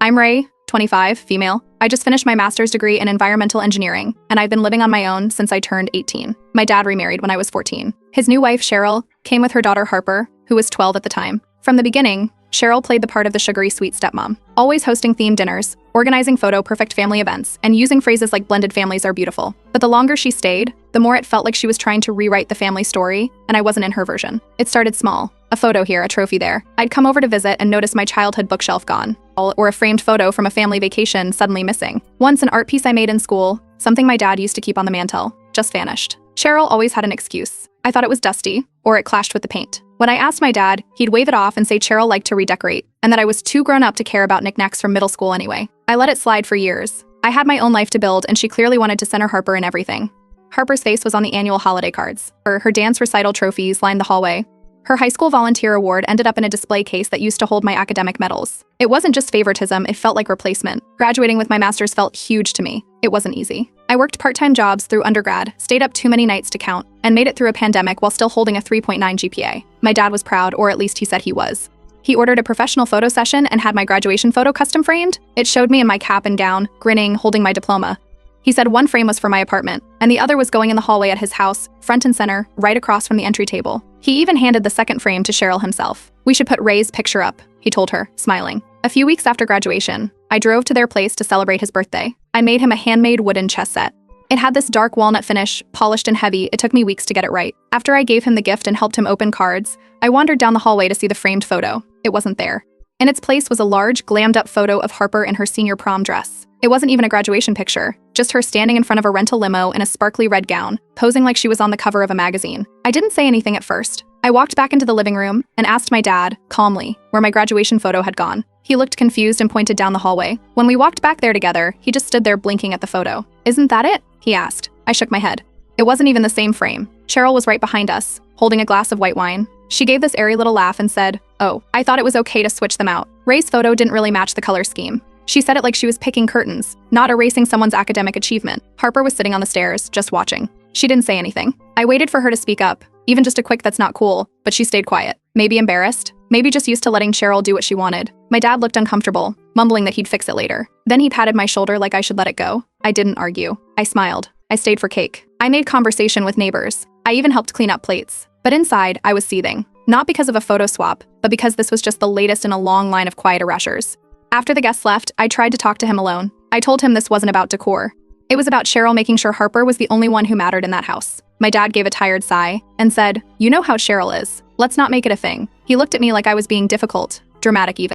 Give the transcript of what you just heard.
I'm Ray, 25, female. I just finished my master's degree in environmental engineering, and I've been living on my own since I turned 18. My dad remarried when I was 14. His new wife, Cheryl, came with her daughter Harper, who was 12 at the time. From the beginning, Cheryl played the part of the sugary sweet stepmom, always hosting themed dinners, organizing photo-perfect family events, and using phrases like blended families are beautiful. But the longer she stayed, the more it felt like she was trying to rewrite the family story, and I wasn't in her version. It started small. A photo here, a trophy there. I'd come over to visit and notice my childhood bookshelf gone, or a framed photo from a family vacation suddenly missing. Once an art piece I made in school, something my dad used to keep on the mantel, just vanished. Cheryl always had an excuse. I thought it was dusty, or it clashed with the paint. When I asked my dad, he'd wave it off and say Cheryl liked to redecorate, and that I was too grown up to care about knickknacks from middle school anyway. I let it slide for years. I had my own life to build, and she clearly wanted to center Harper in everything. Harper's face was on the annual holiday cards. Her dance recital trophies lined the hallway. Her high school volunteer award ended up in a display case that used to hold my academic medals. It wasn't just favoritism, it felt like replacement. Graduating with my master's felt huge to me. It wasn't easy. I worked part-time jobs through undergrad, stayed up too many nights to count, and made it through a pandemic while still holding a 3.9 GPA. My dad was proud, or at least he said he was. He ordered a professional photo session and had my graduation photo custom framed. It showed me in my cap and gown, grinning, holding my diploma. He said one frame was for my apartment, and the other was going in the hallway at his house, front and center, right across from the entry table. He even handed the second frame to Cheryl himself. "We should put Ray's picture up," he told her, smiling. A few weeks after graduation, I drove to their place to celebrate his birthday. I made him a handmade wooden chess set. It had this dark walnut finish, polished and heavy. It took me weeks to get it right. After I gave him the gift and helped him open cards, I wandered down the hallway to see the framed photo. It wasn't there. In its place was a large, glammed-up photo of Harper in her senior prom dress. It wasn't even a graduation picture, just her standing in front of a rental limo in a sparkly red gown, posing like she was on the cover of a magazine. I didn't say anything at first. I walked back into the living room and asked my dad, calmly, where my graduation photo had gone. He looked confused and pointed down the hallway. When we walked back there together, he just stood there blinking at the photo. "Isn't that it?" he asked. I shook my head. It wasn't even the same frame. Cheryl was right behind us, holding a glass of white wine. She gave this airy little laugh and said, "Oh, I thought it was okay to switch them out. Ray's photo didn't really match the color scheme." She said it like she was picking curtains, not erasing someone's academic achievement. Harper was sitting on the stairs, just watching. She didn't say anything. I waited for her to speak up, even just a quick "that's not cool," but she stayed quiet. Maybe embarrassed, maybe just used to letting Cheryl do what she wanted. My dad looked uncomfortable, mumbling that he'd fix it later. Then he patted my shoulder like I should let it go. I didn't argue. I smiled. I stayed for cake. I made conversation with neighbors. I even helped clean up plates. But inside, I was seething. Not because of a photo swap, but because this was just the latest in a long line of quiet erasures. After the guests left, I tried to talk to him alone. I told him this wasn't about decor. It was about Cheryl making sure Harper was the only one who mattered in that house. My dad gave a tired sigh and said, "You know how Cheryl is. Let's not make it a thing." He looked at me like I was being difficult, dramatic even.